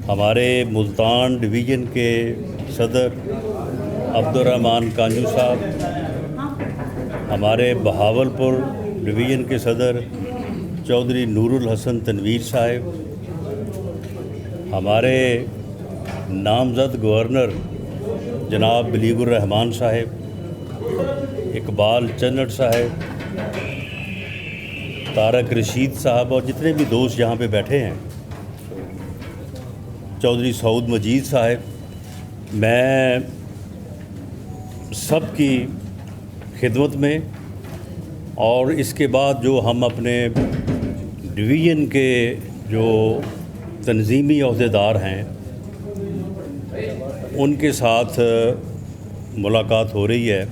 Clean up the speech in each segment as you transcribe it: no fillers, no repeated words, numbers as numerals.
ہمارے ملتان ڈویژن کے صدر عبدالرحمن کانجو صاحب، ہمارے بہاولپور ڈویژن کے صدر چودھری نور الحسن تنویر صاحب، ہمارے نامزد گورنر جناب بلیغ الرحمان صاحب، اقبال چنٹ صاحب، طارق رشید صاحب اور جتنے بھی دوست یہاں پہ بیٹھے ہیں، چودھری سعود مجید صاحب، میں سب کی خدمت میں اور اس کے بعد جو ہم اپنے ڈویژن کے جو تنظیمی عہدیدار ہیں ان کے ساتھ ملاقات ہو رہی ہے،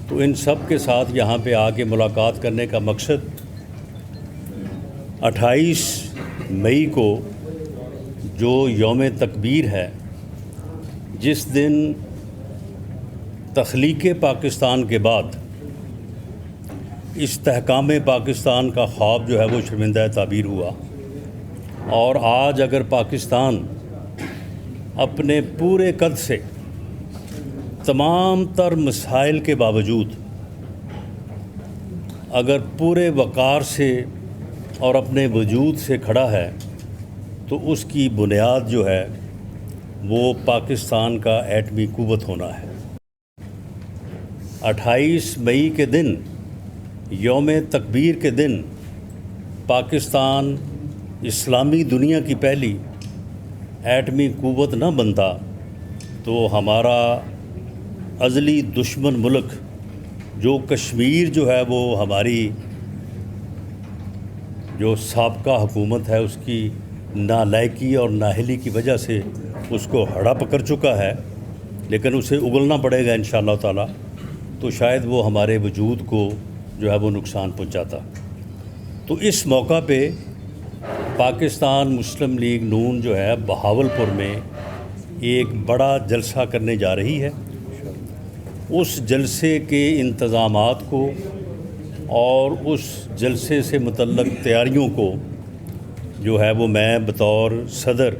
تو ان سب کے ساتھ یہاں پہ آ کے ملاقات کرنے کا مقصد 28 مئی کو جو یوم تکبیر ہے، جس دن تخلیق پاکستان کے بعد استحکام پاکستان کا خواب جو ہے وہ شرمندہ تعبیر ہوا، اور آج اگر پاکستان اپنے پورے قد سے تمام تر مسائل کے باوجود اگر پورے وقار سے اور اپنے وجود سے کھڑا ہے، تو اس کی بنیاد جو ہے وہ پاکستان کا ایٹمی قوت ہونا ہے۔ 28 مئی کے دن، یوم تکبیر کے دن، پاکستان اسلامی دنیا کی پہلی ایٹمی قوت نہ بنتا تو ہمارا ازلی دشمن ملک جو کشمیر جو ہے وہ ہماری جو سابقہ حکومت ہے اس کی نالائکی اور نااہلی کی وجہ سے اس کو ہڑپ کر چکا ہے، لیکن اسے اگلنا پڑے گا انشاءاللہ تعالی، تو شاید وہ ہمارے وجود کو جو ہے وہ نقصان پہنچاتا۔ تو اس موقع پہ پاکستان مسلم لیگ نون جو ہے بہاولپور میں ایک بڑا جلسہ کرنے جا رہی ہے۔ اس جلسے کے انتظامات کو اور اس جلسے سے متعلق تیاریوں کو جو ہے وہ میں بطور صدر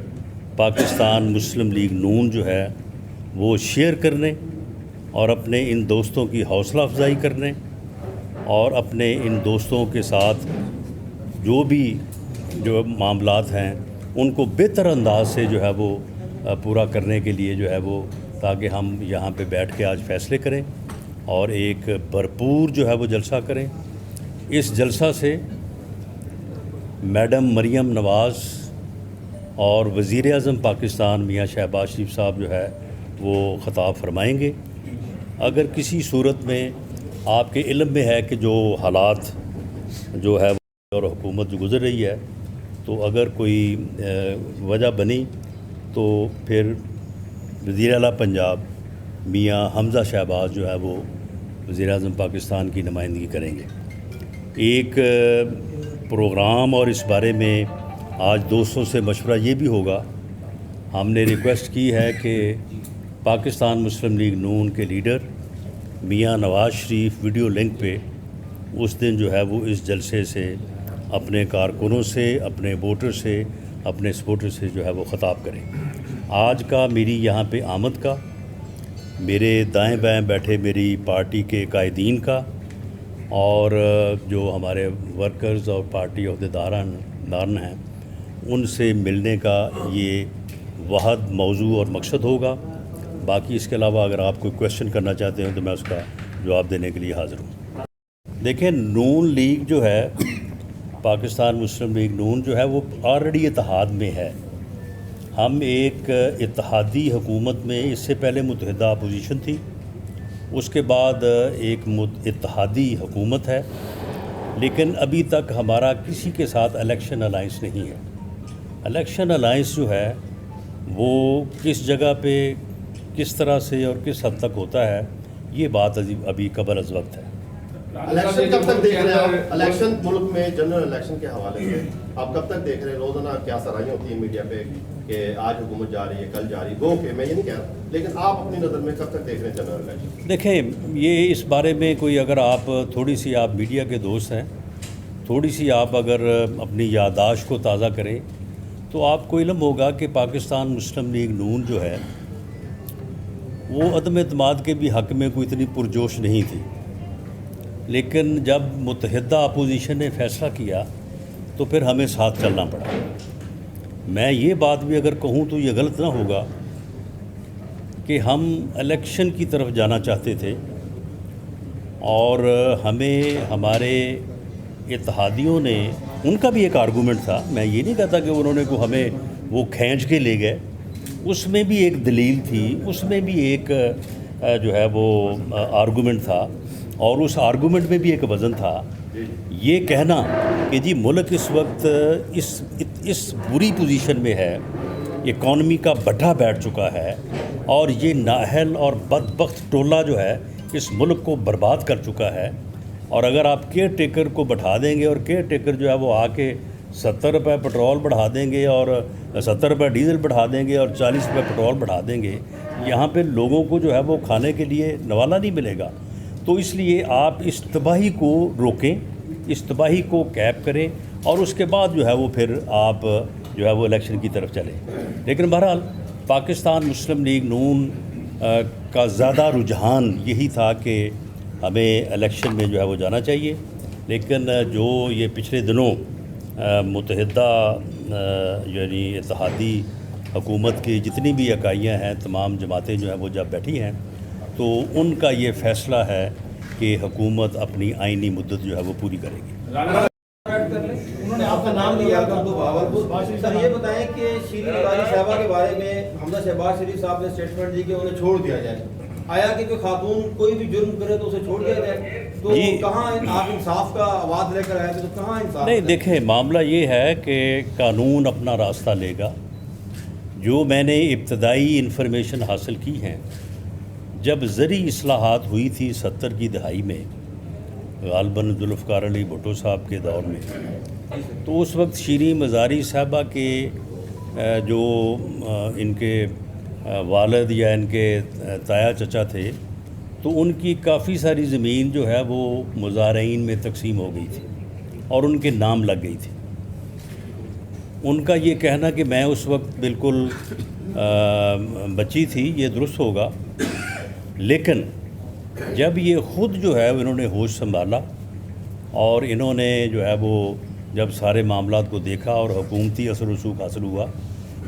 پاکستان مسلم لیگ نون جو ہے وہ شیئر کرنے اور اپنے ان دوستوں کی حوصلہ افزائی کرنے اور اپنے ان دوستوں کے ساتھ جو بھی جو معاملات ہیں ان کو بہتر انداز سے جو ہے وہ پورا کرنے کے لیے جو ہے وہ، تاکہ ہم یہاں پہ بیٹھ کے آج فیصلے کریں اور ایک بھرپور جو ہے وہ جلسہ کریں۔ اس جلسہ سے میڈم مریم نواز اور وزیر اعظم پاکستان میاں شہباز شریف صاحب جو ہے وہ خطاب فرمائیں گے۔ اگر کسی صورت میں آپ کے علم میں ہے کہ جو حالات جو ہے اور حکومت جو گزر رہی ہے، تو اگر کوئی وجہ بنی تو پھر وزیر اعلیٰ پنجاب میاں حمزہ شہباز جو ہے وہ وزیر اعظم پاکستان کی نمائندگی کریں گے۔ ایک پروگرام اور اس بارے میں آج دوستوں سے مشورہ یہ بھی ہوگا، ہم نے ریکویسٹ کی ہے کہ پاکستان مسلم لیگ نون کے leader Mian Nawaz Sharif video link پہ اس دن جو ہے وہ اس جلسے سے اپنے کارکنوں سے، اپنے ووٹر سے، اپنے سپورٹر سے جو ہے وہ خطاب کریں۔ آج کا میری یہاں پہ آمد کا، میرے دائیں بائیں بیٹھے میری پارٹی کے قائدین کا اور جو ہمارے ورکرز اور پارٹی عہدیداران ہیں ان سے ملنے کا یہ واحد موضوع اور مقصد ہوگا۔ باقی اس کے علاوہ اگر آپ کوئی کویشچن کرنا چاہتے ہیں تو میں اس کا جواب دینے کے لیے حاضر ہوں۔ دیکھیں، نون لیگ جو ہے، پاکستان مسلم لیگ نون جو ہے وہ آلریڈی اتحاد میں ہے۔ ہم ایک اتحادی حکومت میں، اس سے پہلے متحدہ اپوزیشن تھی، اس کے بعد ایک اتحادی حکومت ہے، لیکن ابھی تک ہمارا کسی کے ساتھ الیکشن الائنس نہیں ہے۔ الیکشن الائنس جو ہے وہ کس جگہ پہ، کس طرح سے اور کس حد تک ہوتا ہے، یہ بات ابھی قبل از وقت ہے۔ الیکشن کب تک دیکھ رہے ہیں آپ؟ الیکشن ملک میں جنرل الیکشن کے حوالے سے آپ کب تک دیکھ رہے ہیں؟ روزانہ کیا سرائیاں ہوتی ہیں میڈیا پہ کہ آج حکومت جا رہی ہے، کل جا رہی ہے، کہ میں یہ نہیں کہہ رہا، لیکن آپ اپنی نظر میں کب تک دیکھ رہے ہیں جنرل الیکشن؟ دیکھیں، یہ اس بارے میں کوئی اگر آپ تھوڑی سی آپ میڈیا کے دوست ہیں، تھوڑی سی آپ اگر اپنی یادداشت کو تازہ کریں تو آپ کو علم ہوگا کہ پاکستان مسلم لیگ نون جو ہے وہ عدم اعتماد کے بھی حق میں کوئی اتنی پرجوش نہیں تھی، لیکن جب متحدہ اپوزیشن نے فیصلہ کیا تو پھر ہمیں ساتھ چلنا پڑا۔ میں یہ بات بھی اگر کہوں تو یہ غلط نہ ہوگا کہ ہم الیکشن کی طرف جانا چاہتے تھے اور ہمیں ہمارے اتحادیوں نے، ان کا بھی ایک آرگومنٹ تھا، میں یہ نہیں کہتا کہ انہوں نے کو ہمیں وہ کھینچ کے لے گئے، اس میں بھی ایک دلیل تھی، اس میں بھی ایک جو ہے وہ آرگومنٹ تھا، اور اس آرگومنٹ میں بھی ایک وزن تھا۔ یہ کہنا کہ جی ملک اس وقت اس بری پوزیشن میں ہے، اکانومی کا بٹھا بیٹھ چکا ہے، اور یہ نااہل اور بدبخت ٹولہ جو ہے اس ملک کو برباد کر چکا ہے، اور اگر آپ کیئر ٹیکر کو بٹھا دیں گے اور کیئر ٹیکر جو ہے وہ آ کے 70 روپے پٹرول بڑھا دیں گے اور 70 روپے ڈیزل بڑھا دیں گے اور 40 روپے پٹرول بڑھا دیں گے، یہاں پہ لوگوں کو جو ہے وہ کھانے کے لیے نوالا نہیں ملے گا۔ تو اس لیے آپ اس تباہی کو روکیں، اس تباہی کو کیپ کریں، اور اس کے بعد جو ہے وہ پھر آپ جو ہے وہ الیکشن کی طرف چلیں۔ لیکن بہرحال پاکستان مسلم لیگ نون کا زیادہ رجحان یہی تھا کہ ہمیں الیکشن میں جو ہے وہ جانا چاہیے، لیکن جو یہ پچھلے دنوں متحدہ یعنی اتحادی حکومت کی جتنی بھی اکائیاں ہیں، تمام جماعتیں جو ہیں وہ جب بیٹھی ہیں تو ان کا یہ فیصلہ ہے کہ حکومت اپنی آئینی مدت جو ہے وہ پوری کرے گی۔ انہوں نے آپ کا نام لیا بھاولپور، سر یہ بتائیں کہ شیریں مزاری صاحبہ کے بارے میں حمزہ شہباز شریف صاحب نے اسٹیٹمنٹ دی کہ انہیں چھوڑ دیا جائے، آیا کہ کوئی خاتون کوئی بھی جرم کرے تو اسے چھوڑ دیا جائے، تو کہاں آپ انصاف کا آواز لے کر آئے تھے، تو کہاں انصاف؟ نہیں دیکھیں، معاملہ یہ ہے کہ قانون اپنا راستہ لے گا۔ جو میں نے ابتدائی انفارمیشن حاصل کی ہیں، جب زرعی اصلاحات ہوئی تھی 70 کی دہائی میں، غالباً ذوالفقار علی بھٹو صاحب کے دور میں، تو اس وقت شیریں مزاری صاحبہ کے جو ان کے والد یا ان کے تایا چچا تھے، تو ان کی کافی ساری زمین جو ہے وہ مزارعین میں تقسیم ہو گئی تھی اور ان کے نام لگ گئی تھی۔ ان کا یہ کہنا کہ میں اس وقت بالکل بچی تھی، یہ درست ہوگا، لیکن جب یہ خود جو ہے انہوں نے ہوش سنبھالا اور انہوں نے جو ہے وہ جب سارے معاملات کو دیکھا اور حکومتی اثر و رسوخ حاصل ہوا،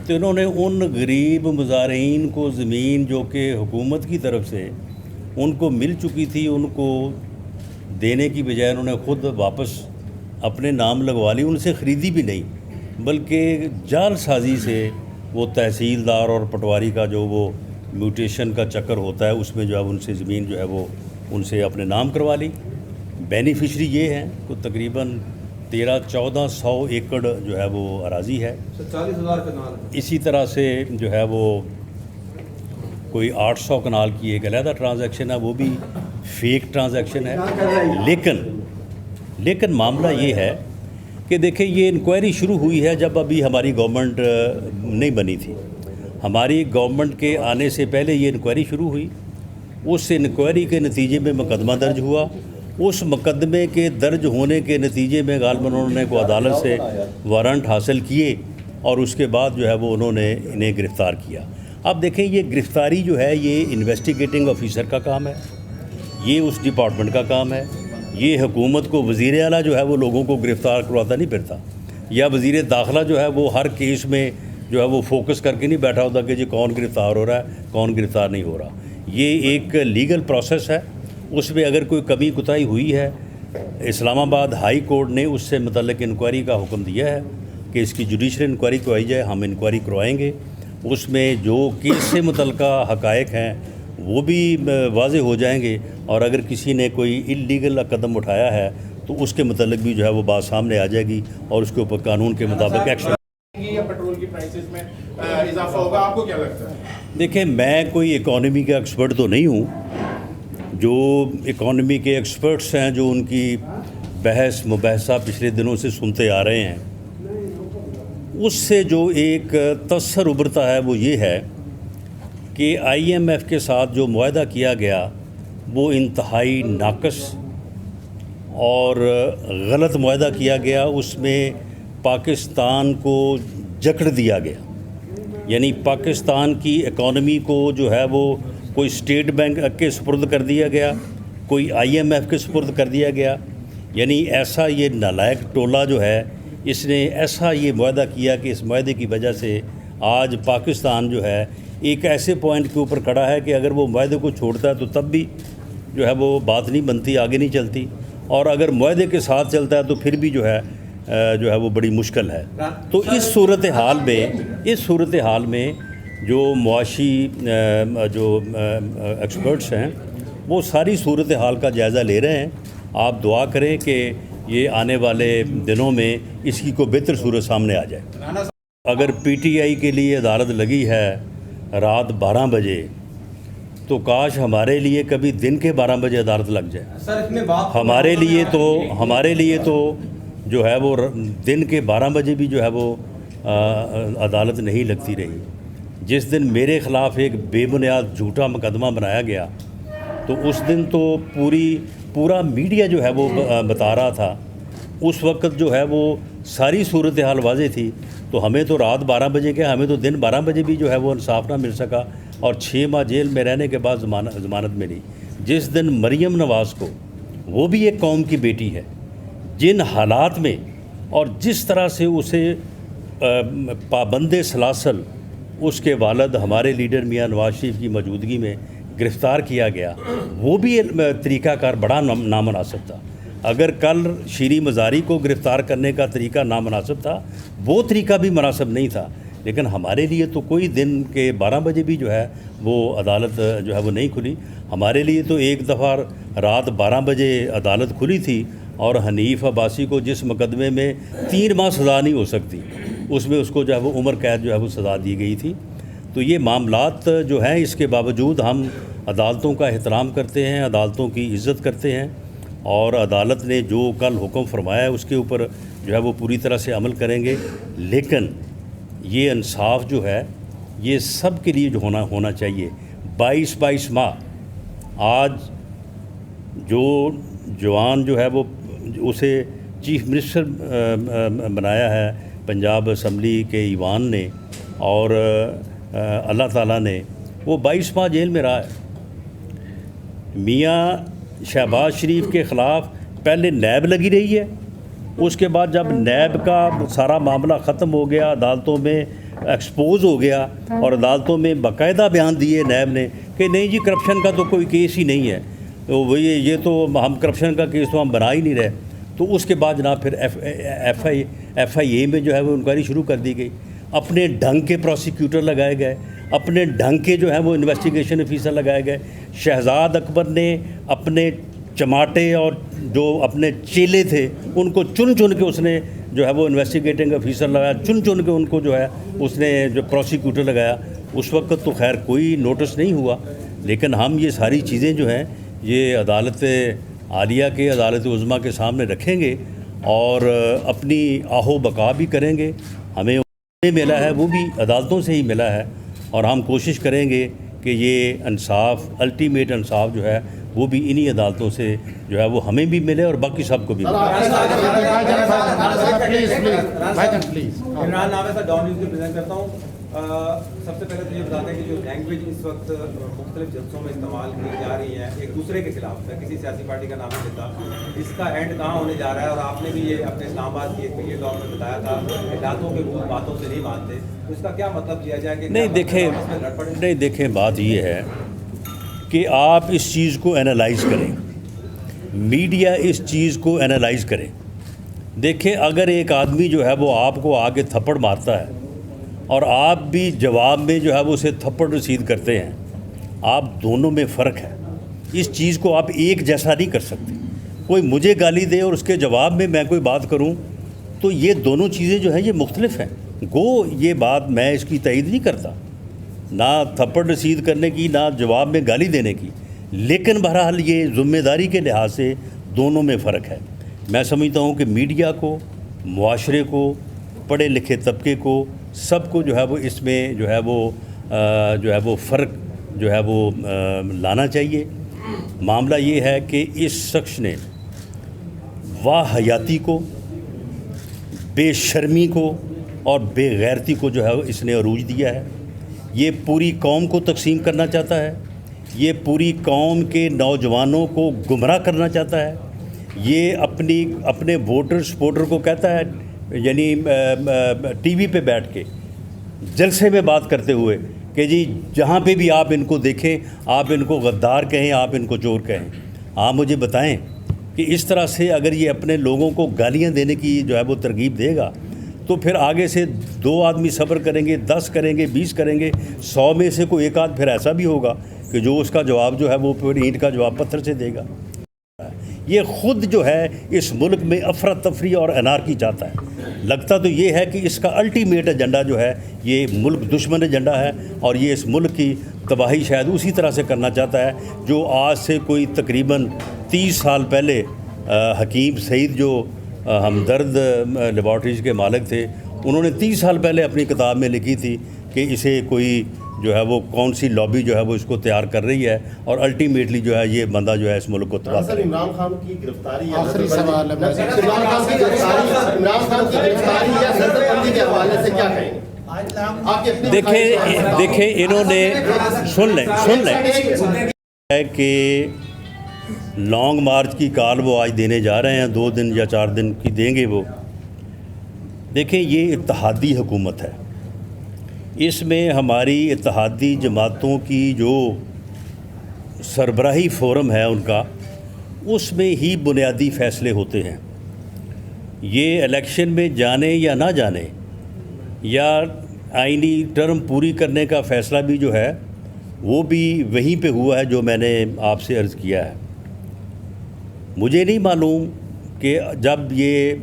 تو انہوں نے ان غریب مزارعین کو زمین جو کہ حکومت کی طرف سے ان کو مل چکی تھی، ان کو دینے کی بجائے انہوں نے خود واپس اپنے نام لگوا لی، ان سے خریدی بھی نہیں، بلکہ جعل سازی سے وہ تحصیلدار اور پٹواری کا جو وہ میوٹیشن کا چکر ہوتا ہے، اس میں جو ہے ان سے زمین جو ہے وہ ان سے اپنے نام کروا لی۔ بینیفیشری یہ ہیں کہ تقریباً 1300-1400 ایکڑ جو ہے وہ اراضی ہے، 40,000 کنال، اسی طرح سے جو ہے وہ کوئی 800 کنال کی ایک علیحدہ ٹرانزیکشن ہے، وہ بھی فیک ٹرانزیکشن ہے۔ لیکن معاملہ یہ ہے کہ دیکھیں، یہ انکوائری شروع ہوئی ہے جب ابھی ہماری گورنمنٹ نہیں بنی تھی۔ ہماری گورنمنٹ کے آنے سے پہلے یہ انکوائری شروع ہوئی، اس انکوائری کے نتیجے میں مقدمہ درج ہوا، اس مقدمے کے درج ہونے کے نتیجے میں غالباً انہوں نے کو عدالت سے وارنٹ حاصل کیے اور اس کے بعد جو ہے وہ انہوں نے انہیں گرفتار کیا۔ اب دیکھیں، یہ گرفتاری جو ہے یہ انویسٹیگیٹنگ آفیسر کا کام ہے، یہ اس ڈپارٹمنٹ کا کام ہے۔ یہ حکومت کو وزیر اعلیٰ جو ہے وہ لوگوں کو گرفتار کرواتا نہیں پھرتا، یا وزیر داخلہ جو ہے وہ ہر کیس میں جو ہے وہ فوکس کر کے نہیں بیٹھا ہوتا کہ جی کون گرفتار ہو رہا ہے کون گرفتار نہیں ہو رہا۔ یہ ایک لیگل پروسیس ہے، اس میں اگر کوئی کمی کوتاہی ہوئی ہے، اسلام آباد ہائی کورٹ نے اس سے متعلق انکوائری کا حکم دیا ہے کہ اس کی جوڈیشل انکوائری کروائی جائے۔ ہم انکوائری کروائیں گے، اس میں جو کیس سے متعلقہ حقائق ہیں وہ بھی واضح ہو جائیں گے، اور اگر کسی نے کوئی انلیگل قدم اٹھایا ہے تو اس کے متعلق بھی جو ہے وہ بات سامنے آ جائے گی اور اس کے اوپر قانون کے مطابق ایکشن۔ یا پیٹرول کی پرائسز میں اضافہ ہوگا، آپ کو کیا لگتا ہے؟ دیکھیں، میں کوئی اکانومی کا ایکسپرٹ تو نہیں ہوں، جو اکانومی کے ایکسپرٹس ہیں جو ان کی بحث مباحثہ پچھلے دنوں سے سنتے آ رہے ہیں، اس سے جو ایک تاثر ابھرتا ہے وہ یہ ہے کہ IMF کے ساتھ جو معاہدہ کیا گیا وہ انتہائی ناقص اور غلط معاہدہ کیا گیا۔ اس میں پاکستان کو جکڑ دیا گیا. یعنی پاکستان کی اکانومی کو جو ہے وہ کوئی اسٹیٹ بینک کے سپرد کر دیا گیا, کوئی IMF کے سپرد کر دیا گیا. یعنی ایسا یہ نالائق ٹولہ جو ہے اس نے ایسا یہ معاہدہ کیا کہ اس معاہدے کی وجہ سے آج پاکستان جو ہے ایک ایسے پوائنٹ کے اوپر کھڑا ہے کہ اگر وہ معاہدے کو چھوڑتا ہے تو تب بھی جو ہے وہ بات نہیں بنتی, آگے نہیں چلتی, اور اگر معاہدے کے ساتھ چلتا ہے تو پھر بھی جو ہے وہ بڑی مشکل ہے. تو اس صورتحال میں جو معاشی جو ایکسپرٹس ہیں وہ ساری صورتحال کا جائزہ لے رہے ہیں. آپ دعا کریں کہ یہ آنے والے دنوں میں اس کی کوئی بہتر صورت سامنے آ جائے. اگر PTI کے لیے عدالت لگی ہے رات 12 بجے تو کاش ہمارے لیے کبھی دن کے 12 بجے عدالت لگ جائے. سر اس میں بات ہمارے لیے تو جو ہے وہ دن کے 12 بجے بھی جو ہے وہ عدالت نہیں لگتی رہی. جس دن میرے خلاف ایک بے بنیاد جھوٹا مقدمہ بنایا گیا تو اس دن تو پورا میڈیا جو ہے وہ بتا رہا تھا. اس وقت جو ہے وہ ساری صورتحال واضح تھی. تو ہمیں تو رات 12 بجے کے ہمیں تو دن 12 بجے بھی جو ہے وہ انصاف نہ مل سکا, اور 6 ماہ جیل میں رہنے کے بعد ضمانت ملی. جس دن مریم نواز کو, وہ بھی ایک قوم کی بیٹی ہے, جن حالات میں اور جس طرح سے اسے پابند سلاسل اس کے والد ہمارے لیڈر میاں نواز شریف کی موجودگی میں گرفتار کیا گیا, وہ بھی طریقہ کار بڑا نامناسب تھا. اگر کل شیریں مزاری کو گرفتار کرنے کا طریقہ نامناسب تھا, وہ طریقہ بھی مناسب نہیں تھا. لیکن ہمارے لیے تو کوئی دن کے 12 بجے بھی جو ہے وہ عدالت جو ہے وہ نہیں کھلی. ہمارے لیے تو ایک دفعہ رات 12 بجے عدالت کھلی تھی, اور حنیف عباسی کو جس مقدمے میں 3 ماہ سزا نہیں ہو سکتی, اس میں اس کو جو ہے وہ عمر قید جو ہے وہ سزا دی گئی تھی. تو یہ معاملات جو ہیں, اس کے باوجود ہم عدالتوں کا احترام کرتے ہیں, عدالتوں کی عزت کرتے ہیں, اور عدالت نے جو کل حکم فرمایا ہے اس کے اوپر جو ہے وہ پوری طرح سے عمل کریں گے. لیکن یہ انصاف جو ہے یہ سب کے لیے جو ہونا چاہیے. 22 ماہ آج جو جوان جو ہے وہ اسے چیف منسٹر بنایا ہے پنجاب اسمبلی کے ایوان نے, اور اللہ تعالیٰ نے, وہ 22 ماہ جیل میں رہا ہے. میاں شہباز شریف کے خلاف پہلے نیب لگی رہی ہے, اس کے بعد جب نیب کا سارا معاملہ ختم ہو گیا, عدالتوں میں ایکسپوز ہو گیا, اور عدالتوں میں باقاعدہ بیان دیے نیب نے کہ نہیں جی کرپشن کا تو کوئی کیس ہی نہیں ہے, وہ یہ تو ہم کرپشن کا کیس تو ہم بنا ہی نہیں رہے. تو اس کے بعد جناب پھر FIA میں جو ہے وہ انکوائری شروع کر دی گئی. اپنے ڈھنگ کے پروسیکیوٹر لگائے گئے, اپنے ڈھنگ کے جو ہیں وہ انویسٹیگیشن افیسر لگائے گئے. شہزاد اکبر نے اپنے چماٹے اور جو اپنے چیلے تھے ان کو چن کے اس نے جو ہے وہ انویسٹیگیٹنگ افیسر لگایا, چن کے ان کو جو ہے اس نے جو پروسیکیوٹر لگایا. اس وقت تو خیر کوئی نوٹس نہیں ہوا, لیکن ہم یہ ساری چیزیں جو ہیں یہ عدالت عالیہ کے, عدالت عظمیٰ کے سامنے رکھیں گے, اور اپنی آہو بقا بھی کریں گے. ہمیں ملا ہے وہ بھی عدالتوں سے ہی ملا ہے, اور ہم کوشش کریں گے کہ یہ انصاف, الٹیمیٹ انصاف جو ہے وہ بھی انہی عدالتوں سے جو ہے وہ ہمیں بھی ملے اور باقی سب کو بھی ملے. عمران ناوے سے ڈاؤن نیوز کو پریزنٹ کرتا ہوں. سب سے پہلے تو یہ بتاتے ہیں کہ جو لینگویج اس وقت مختلف جلسوں میں استعمال کی جا رہی ہیں ایک دوسرے کے خلاف, میں کسی سیاسی پارٹی کا نام نہیں لیتا, اس کا اینڈ کہاں ہونے جا رہا ہے؟ اور آپ نے بھی یہ اپنے اسلام آباد کی ایک میڈیا ٹاک میں بتایا تھا کہ دانتوں کے بھوت باتوں سے نہیں مانتے, تو اس کا کیا مطلب کیا جائے کہ نہیں دیکھیں بات یہ ہے کہ آپ اس چیز کو انالائز کریں, میڈیا اس چیز کو انالائز کریں. دیکھیں اگر ایک آدمی جو ہے وہ آپ کو آگے تھپڑ مارتا ہے اور آپ بھی جواب میں جو ہے وہ اسے تھپڑ رسید کرتے ہیں, آپ دونوں میں فرق ہے. اس چیز کو آپ ایک جیسا نہیں کر سکتے. کوئی مجھے گالی دے اور اس کے جواب میں کوئی بات کروں تو یہ دونوں چیزیں جو ہیں یہ مختلف ہیں. گو یہ بات میں اس کی تائید نہیں کرتا, نہ تھپڑ رسید کرنے کی نہ جواب میں گالی دینے کی, لیکن بہرحال یہ ذمہ داری کے لحاظ سے دونوں میں فرق ہے. میں سمجھتا ہوں کہ میڈیا کو, معاشرے کو, پڑھے لکھے طبقے کو, سب کو جو ہے وہ اس میں جو ہے وہ فرق جو ہے وہ لانا چاہیے. معاملہ یہ ہے کہ اس شخص نے واہ حیاتی کو, بے شرمی کو اور بے غیرتی کو جو ہے اس نے عروج دیا ہے. یہ پوری قوم کو تقسیم کرنا چاہتا ہے, یہ پوری قوم کے نوجوانوں کو گمراہ کرنا چاہتا ہے. یہ اپنے ووٹر سپورٹر کو کہتا ہے, یعنی ٹی وی پہ بیٹھ کے جلسے میں بات کرتے ہوئے کہ جی جہاں پہ بھی آپ ان کو دیکھیں آپ ان کو غدار کہیں, آپ ان کو چور کہیں. آپ مجھے بتائیں کہ اس طرح سے اگر یہ اپنے لوگوں کو گالیاں دینے کی جو ہے وہ ترغیب دے گا تو پھر آگے سے 2 آدمی صبر کریں گے, 10 کریں گے, 20 کریں گے, 100 میں سے کوئی ایک آدھ پھر ایسا بھی ہوگا کہ جو اس کا جواب جو ہے وہ پھر اینٹ کا جواب پتھر سے دے گا. یہ خود جو ہے اس ملک میں افراتفری اور انارکی چاہتا ہے. لگتا تو یہ ہے کہ اس کا الٹیمیٹ ایجنڈا جو ہے یہ ملک دشمن ایجنڈا ہے, اور یہ اس ملک کی تباہی شاید اسی طرح سے کرنا چاہتا ہے جو آج سے کوئی تقریباً 30 سال پہلے حکیم سعید جو ہمدرد لیبارٹریز کے مالک تھے, انہوں نے 30 سال پہلے اپنی کتاب میں لکھی تھی کہ اسے کوئی جو ہے وہ کون سی لابی جو ہے وہ اس کو تیار کر رہی ہے, اور الٹیمیٹلی جو ہے یہ بندہ جو ہے اس ملک کو تباہ کرے. عمران خان کی گرفتاری آخری سوال ہے. عمران خان کی گرفتاری یا نظر بندی کے حوالے سے کیا کہیں گے؟ دیکھیں انہوں نے سن لیں ہے کہ لانگ مارچ کی کال وہ آج دینے جا رہے ہیں, 2 دن یا 4 دن کی دیں گے وہ. دیکھیں یہ اتحادی حکومت ہے, اس میں ہماری اتحادی جماعتوں کی جو سربراہی فورم ہے ان کا, اس میں ہی بنیادی فیصلے ہوتے ہیں. یہ الیکشن میں جانے یا نہ جانے یا آئینی ٹرم پوری کرنے کا فیصلہ بھی جو ہے وہ بھی وہیں پہ ہوا ہے جو میں نے آپ سے عرض کیا ہے. مجھے نہیں معلوم کہ جب یہ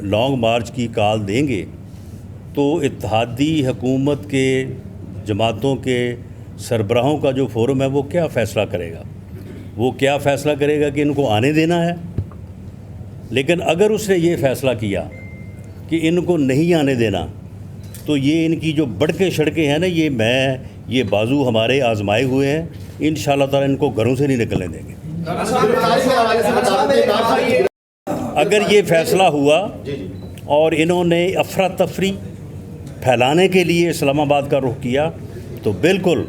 لانگ مارچ کی کال دیں گے تو اتحادی حکومت کے جماعتوں کے سربراہوں کا جو فورم ہے وہ کیا فیصلہ کرے گا. وہ کیا فیصلہ کرے گا کہ ان کو آنے دینا ہے. لیکن اگر اس نے یہ فیصلہ کیا کہ ان کو نہیں آنے دینا تو یہ ان کی جو بڑکے شڑکے ہیں نا, یہ بازو ہمارے آزمائے ہوئے ہیں, انشاءاللہ تعالی ان کو گھروں سے نہیں نکلنے دیں گے. اگر یہ فیصلہ ہوا اور انہوں نے افراتفری پھیلانے کے لیے اسلام آباد کا رخ کیا تو بالکل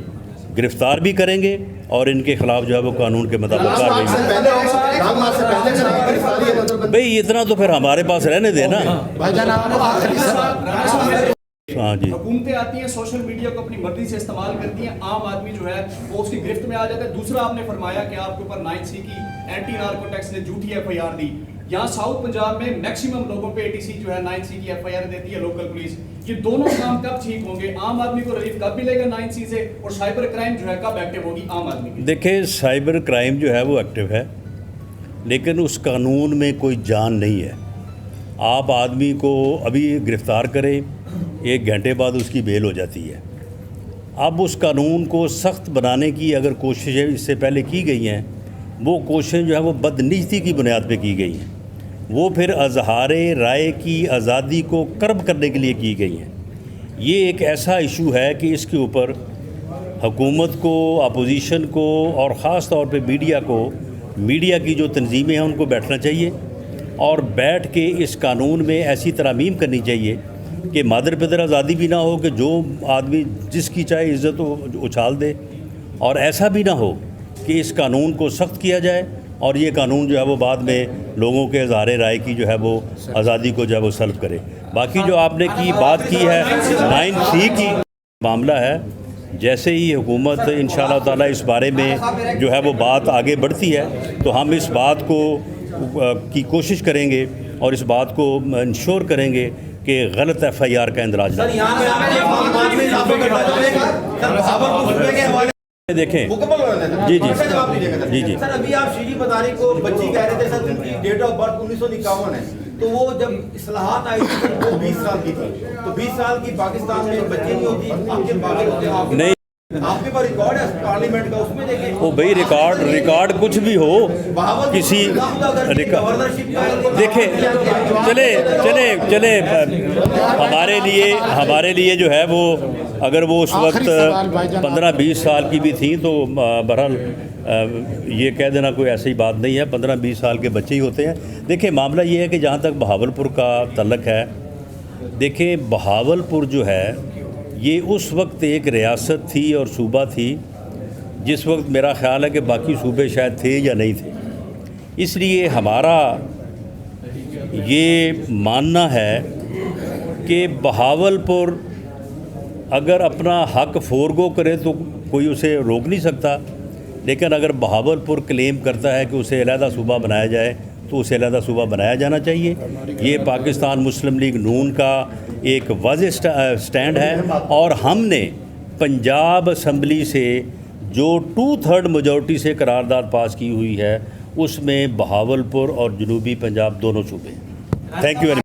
گرفتار بھی کریں گے اور ان کے خلاف جو ہے وہ قانون کے مطابق کارروائی. بھئی اتنا تو پھر ہمارے پاس رہنے دیں نا. ہاں جی, حکومتیں آتی ہیں سوشل میڈیا کو اپنی مرضی سے استعمال کرتی ہیں, عام آدمی جو ہے وہ اس کی گرفت میں آ جاتا ہے. دوسرا آپ نے فرمایا کہ آپ کے اوپر 9C کی اینٹی نارکو ٹیکس نے جھوٹی FIR دی. یہاں ساؤتھ پنجاب میں میکسیمم لوگوں پہ ATC جو ہے 9C کی FIR دیتی ہے لوکل پولیس. یہ دونوں کام کب ٹھیک ہوں گے؟ عام آدمی کو ریلیف کب ملے گا 9C سے, اور سائبر کرائم جو ہے کب ایکٹیو ہوگی عام آدمی کی؟ دیکھیں سائبر کرائم جو ہے وہ ایکٹیو ہے, لیکن اس قانون میں کوئی جان نہیں ہے. آپ آدمی کو ابھی گرفتار کریں, 1 گھنٹے بعد اس کی بیل ہو جاتی ہے. اب اس قانون کو سخت بنانے کی اگر کوششیں اس سے پہلے کی گئی ہیں, وہ کوششیں جو ہیں وہ بدنیتی کی بنیاد پہ کی گئی ہیں. وہ پھر اظہار رائے کی آزادی کو کرب کرنے کے لیے کی گئی ہیں. یہ ایک ایسا ایشو ہے کہ اس کے اوپر حکومت کو, اپوزیشن کو, اور خاص طور پہ میڈیا کو, میڈیا کی جو تنظیمیں ہیں ان کو بیٹھنا چاہیے اور بیٹھ کے اس قانون میں ایسی ترامیم کرنی چاہیے کہ مادر پدر آزادی بھی نہ ہو کہ جو آدمی جس کی چاہے عزت اچھال دے, اور ایسا بھی نہ ہو کہ اس قانون کو سخت کیا جائے اور یہ قانون جو ہے وہ بعد میں لوگوں کے اظہار رائے کی جو ہے وہ آزادی کو جو ہے وہ سلب کرے. باقی جو آپ نے بات کی ہے 9C کی معاملہ ہے, جیسے ہی حکومت انشاءاللہ تعالی اس بارے میں جو ہے وہ بات آگے بڑھتی ہے تو ہم اس بات کو کی کوشش کریں گے اور اس بات کو انشور کریں گے کہ غلط FIR کا اندراج نہ دیکھیں. جی سر ابھی آپ شیری مداری کو بچی کہہ رہے تھے سر, ان کی ڈیٹ آف برتھ 1951 ہے, تو وہ جب اصلاحات آئی تھی وہ 20 سال کی تھی, تو 20 سال کی پاکستان میں بچے نہیں ہوتی, آپ کے باقی ہوتے آپ نہیں, آپ کے پاس ریکارڈ ہے پارلیمنٹ کا, اس میں دیکھیں وہ بھئی ریکارڈ کچھ بھی ہو کسی دیکھیں. چلے ہمارے لیے جو ہے وہ اگر وہ اس وقت 15-20 سال کی بھی تھیں تو بہرحال یہ کہہ دینا کوئی ایسی بات نہیں ہے, 15-20 سال کے بچے ہی ہوتے ہیں. دیکھیں معاملہ یہ ہے کہ جہاں تک بہاولپور کا تعلق ہے دیکھیں بہاولپور جو ہے یہ اس وقت ایک ریاست تھی اور صوبہ تھی جس وقت میرا خیال ہے کہ باقی صوبے شاید تھے یا نہیں تھے. اس لیے ہمارا یہ ماننا ہے کہ بہاولپور اگر اپنا حق فورگو کرے تو کوئی اسے روک نہیں سکتا، لیکن اگر بہاولپور کلیم کرتا ہے کہ اسے علیحدہ صوبہ بنایا جائے تو اسے علیحدہ صوبہ بنایا جانا چاہیے. یہ پاکستان مسلم لیگ نون کا ایک واضح سٹینڈ ہے، اور ہم نے پنجاب اسمبلی سے جو 2/3 میجورٹی سے قرارداد پاس کی ہوئی ہے اس میں بہاولپور اور جنوبی پنجاب دونوں صوبے ہیں. Thank you very much.